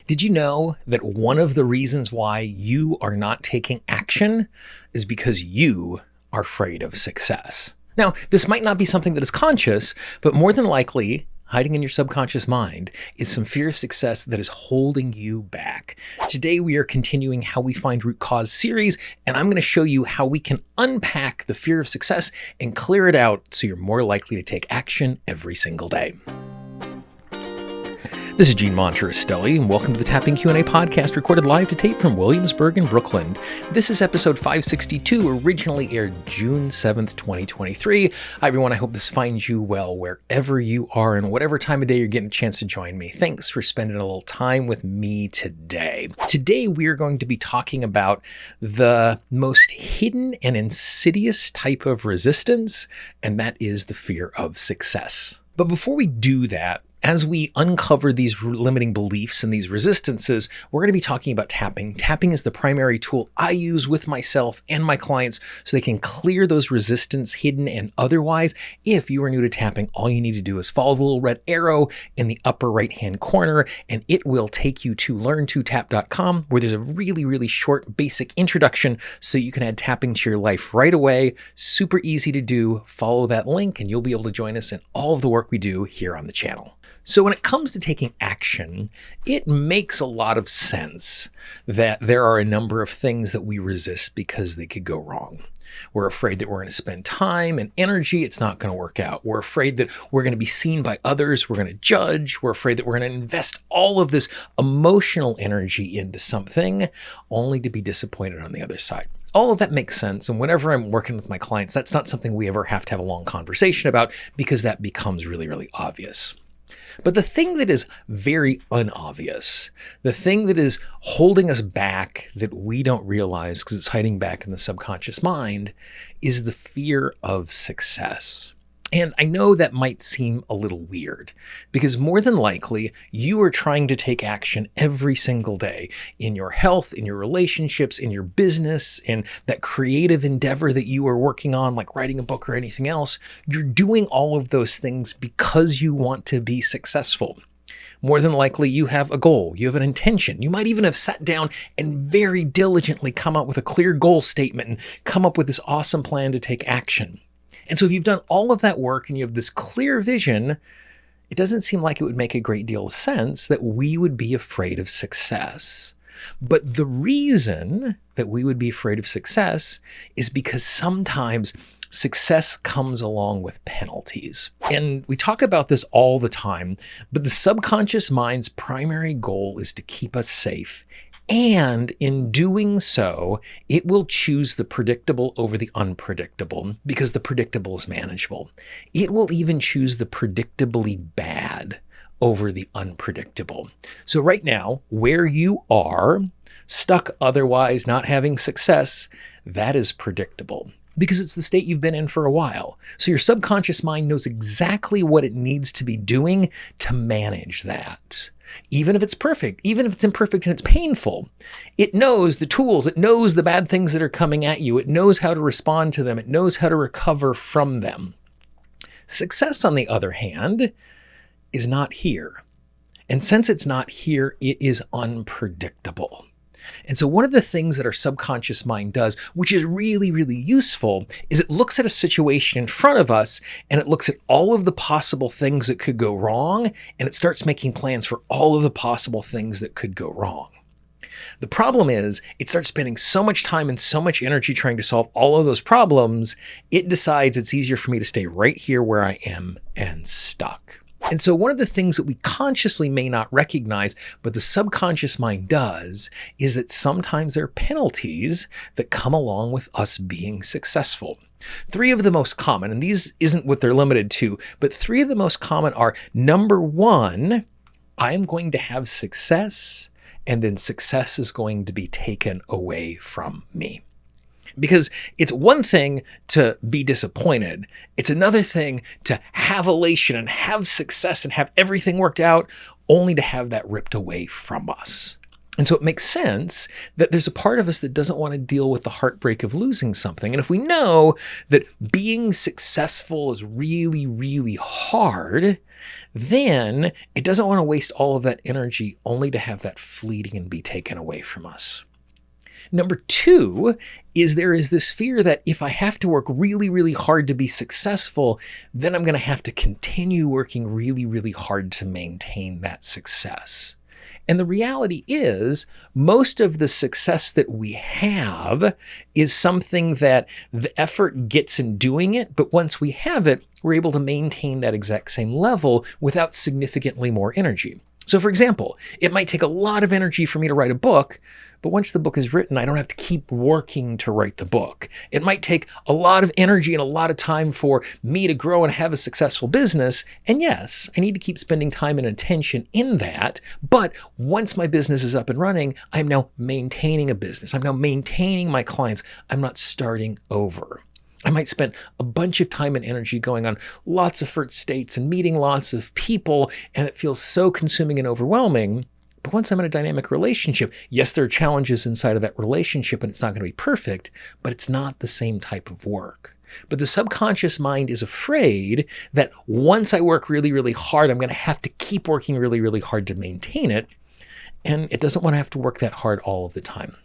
Did you know that one of the reasons why you are not taking action is because you are afraid of success? Now, this might not be something that is conscious, but more than likely, hiding in your subconscious mind is some fear of success that is holding you back. Today, we are continuing How We Find Root Cause series, and I'm going to show you how we can unpack the fear of success and clear it out so you're more likely to take action every single day. This is Monterastelli, and welcome to the Tapping Q&A podcast recorded live to tape from Williamsburg in Brooklyn. This is episode 562, originally aired June 7th, 2023. Hi, everyone. I hope this finds you well wherever you are and whatever time of day you're getting a chance to join me. Thanks for spending a little time with me today. Today, we are going to be talking about the most hidden and insidious type of resistance, and that is the fear of success. But before we do that, as we uncover these limiting beliefs and these resistances, we're going to be talking about tapping. Tapping is the primary tool I use with myself and my clients so they can clear those resistance, hidden and otherwise. If you are new to tapping, all you need to do is follow the little red arrow in the upper right-hand corner, and it will take you to learntotap.com, where there's a really short basic introduction so you can add tapping to your life right away. Super easy to do. Follow that link and you'll be able to join us in all of the work we do here on the channel. So when it comes to taking action, it makes a lot of sense that there are a number of things that we resist because they could go wrong. We're afraid that we're going to spend time and energy. It's not going to work out. We're afraid that we're going to be seen by others. We're going to judge. We're afraid that we're going to invest all of this emotional energy into something only to be disappointed on the other side. All of that makes sense. And whenever I'm working with my clients, that's not something we ever have to have a long conversation about because that becomes really obvious. But the thing that is very unobvious, the thing that is holding us back that we don't realize because it's hiding back in the subconscious mind, is the fear of success. And I know that might seem a little weird because more than likely you are trying to take action every single day in your health, in your relationships, in your business, in that creative endeavor that you are working on, like writing a book or anything else. You're doing all of those things because you want to be successful. More than likely, you have a goal, you have an intention. You might even have sat down and very diligently come up with a clear goal statement and come up with this awesome plan to take action. And so if you've done all of that work and you have this clear vision, it doesn't seem like it would make a great deal of sense that we would be afraid of success. But the reason that we would be afraid of success is because sometimes success comes along with penalties. And we talk about this all the time, but the subconscious mind's primary goal is to keep us safe. And in doing so, it will choose the predictable over the unpredictable because the predictable is manageable. It will even choose the predictably bad over the unpredictable. So right now, where you are, stuck otherwise not having success, that is predictable because it's the state you've been in for a while. So your subconscious mind knows exactly what it needs to be doing to manage that. Even if it's perfect, even if it's imperfect and it's painful, it knows the tools, it knows the bad things that are coming at you, it knows how to respond to them, it knows how to recover from them. Success, on the other hand, is not here. And since it's not here, it is unpredictable. And so one of the things that our subconscious mind does, which is really useful, is it looks at a situation in front of us and it looks at all of the possible things that could go wrong, and it starts making plans for all of the possible things that could go wrong. The problem is it starts spending so much time and so much energy trying to solve all of those problems, it decides it's easier for me to stay right here where I am and stuck. And so one of the things that we consciously may not recognize, but the subconscious mind does, is that sometimes there are penalties that come along with us being successful. Three of the most common, and these isn't what they're limited to, but three of the most common are, number one, I am going to have success, and then success is going to be taken away from me. Because it's one thing to be disappointed. It's another thing to have elation and have success and have everything worked out, only to have that ripped away from us. And so it makes sense that there's a part of us that doesn't want to deal with the heartbreak of losing something. And if we know that being successful is really, really hard, then it doesn't want to waste all of that energy only to have that fleeting and be taken away from us. Number two is there is this fear that if I have to work really, really hard to be successful, then I'm going to have to continue working really, really hard to maintain that success. And the reality is, most of the success that we have is something that the effort gets in doing it, but once we have it, we're able to maintain that exact same level without significantly more energy. So for example, it might take a lot of energy for me to write a book, but once the book is written, I don't have to keep working to write the book. It might take a lot of energy and a lot of time for me to grow and have a successful business. And yes, I need to keep spending time and attention in that. But once my business is up and running, I'm now maintaining a business. I'm now maintaining my clients. I'm not starting over. I might spend a bunch of time and energy going on lots of first dates and meeting lots of people, and it feels so consuming and overwhelming. But once I'm in a dynamic relationship, yes, there are challenges inside of that relationship and it's not going to be perfect, but it's not the same type of work. But the subconscious mind is afraid that once I work really, really hard, I'm going to have to keep working really, really hard to maintain it. And it doesn't want to have to work that hard all of the time.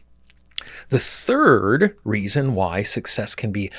The third reason why success can be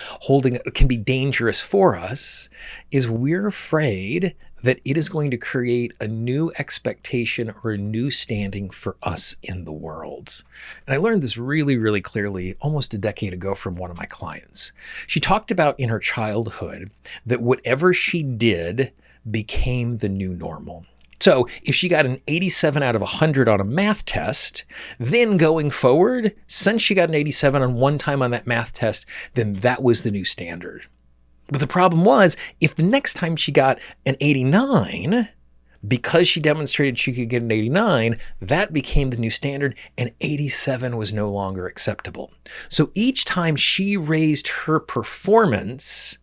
dangerous for us is we're afraid that it is going to create a new expectation or a new standing for us in the world. And I learned this really, really clearly almost a decade ago from one of my clients. She talked about in her childhood that whatever she did became the new normal. So if she got an 87 out of 100 on a math test, then going forward, since she got an 87 on one time on that math test, then that was the new standard. But the problem was, if the next time she got an 89, because she demonstrated she could get an 89, that became the new standard, and 87 was no longer acceptable. So each time she raised her performance,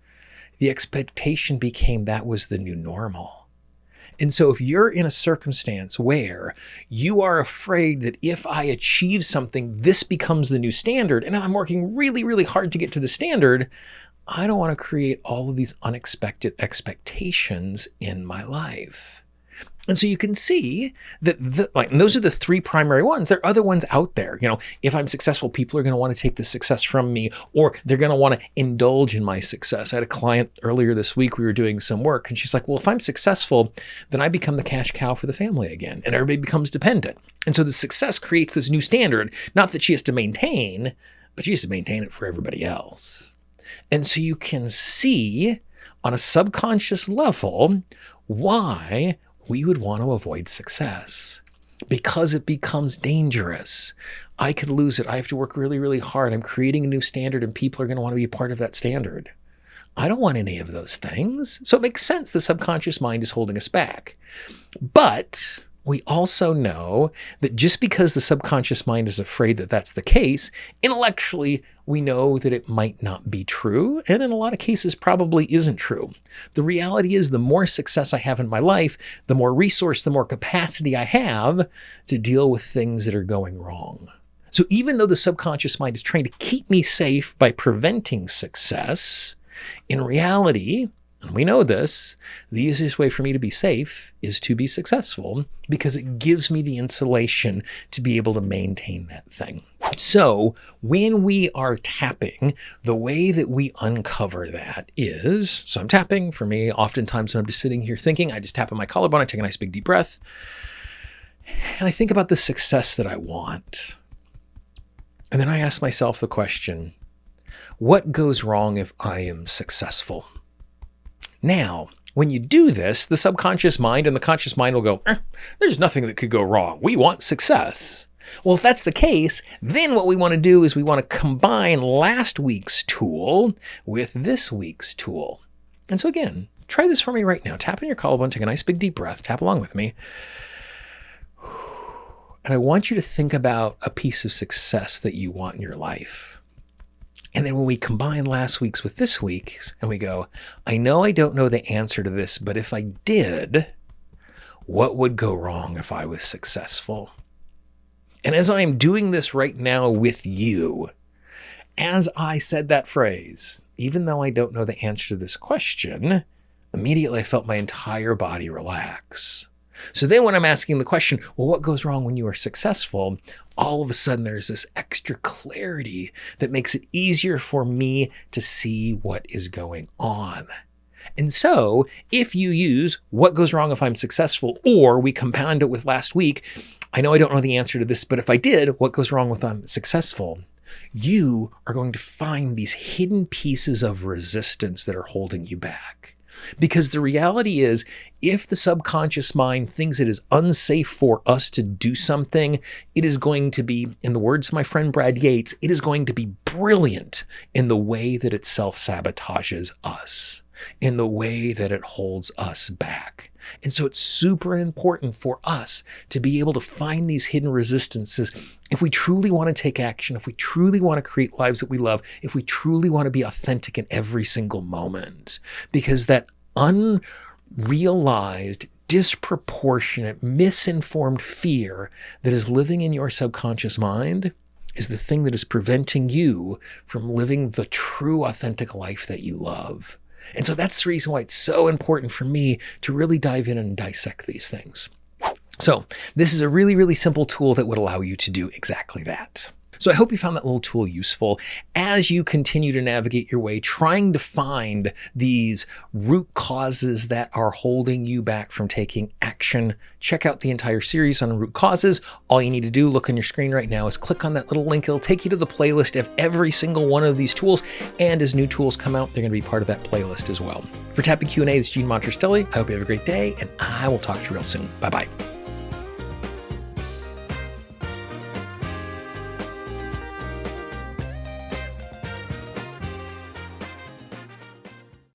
the expectation became that was the new normal. And so if you're in a circumstance where you are afraid that if I achieve something, this becomes the new standard, and I'm working really, really hard to get to the standard, I don't want to create all of these unexpected expectations in my life. And so you can see that and those are the three primary ones. There are other ones out there. If I'm successful, people are going to want to take the success from me, or they're going to want to indulge in my success. I had a client earlier this week, we were doing some work, and she's like, well, if I'm successful, then I become the cash cow for the family again, and everybody becomes dependent. And so the success creates this new standard, not that she has to maintain, but she has to maintain it for everybody else. And so you can see on a subconscious level why we would want to avoid success, because it becomes dangerous. I could lose it. I have to work really, really hard. I'm creating a new standard and people are going to want to be a part of that standard. I don't want any of those things. So it makes sense the subconscious mind is holding us back. But we also know that just because the subconscious mind is afraid that that's the case, intellectually, we know that it might not be true, and in a lot of cases probably isn't true. The reality is the more success I have in my life, the more resource, the more capacity I have to deal with things that are going wrong. So even though the subconscious mind is trying to keep me safe by preventing success, in reality, and we know this, the easiest way for me to be safe is to be successful, because it gives me the insulation to be able to maintain that thing. So when we are tapping, the way that we uncover that is, so I'm tapping for me, oftentimes when I'm just sitting here thinking, I just tap on my collarbone, I take a nice big deep breath, and I think about the success that I want. And then I ask myself the question, what goes wrong if I am successful? Now, when you do this, the subconscious mind and the conscious mind will go, there's nothing that could go wrong. We want success. Well, if that's the case, then what we want to do is we want to combine last week's tool with this week's tool. And so again, try this for me right now. Tap in your collarbone, take a nice big deep breath, tap along with me. And I want you to think about a piece of success that you want in your life. And then when we combine last week's with this week's and we go, I know I don't know the answer to this, but if I did, what would go wrong if I was successful? And as I am doing this right now with you, as I said that phrase, even though I don't know the answer to this question, immediately I felt my entire body relax. So then when I'm asking the question, well, what goes wrong when you are successful? All of a sudden there's this extra clarity that makes it easier for me to see what is going on. And so if you use what goes wrong if I'm successful, or we compound it with last week, I know I don't know the answer to this, but if I did, what goes wrong with I'm successful? You are going to find these hidden pieces of resistance that are holding you back. Because the reality is, if the subconscious mind thinks it is unsafe for us to do something, it is going to be, in the words of my friend Brad Yates, it is going to be brilliant in the way that it self-sabotages us, in the way that it holds us back. And so it's super important for us to be able to find these hidden resistances if we truly want to take action, if we truly want to create lives that we love, if we truly want to be authentic in every single moment. Because that unrealized, disproportionate, misinformed fear that is living in your subconscious mind is the thing that is preventing you from living the true, authentic life that you love. And so that's the reason why it's so important for me to really dive in and dissect these things. So this is a really, really simple tool that would allow you to do exactly that. So I hope you found that little tool useful as you continue to navigate your way, trying to find these root causes that are holding you back from taking action. Check out the entire series on root causes. All you need to do, look on your screen right now, is click on that little link. It'll take you to the playlist of every single one of these tools. And as new tools come out, they're going to be part of that playlist as well. For Tapping Q&A, it's Gene Monterastelli. I hope you have a great day, and I will talk to you real soon. Bye-bye.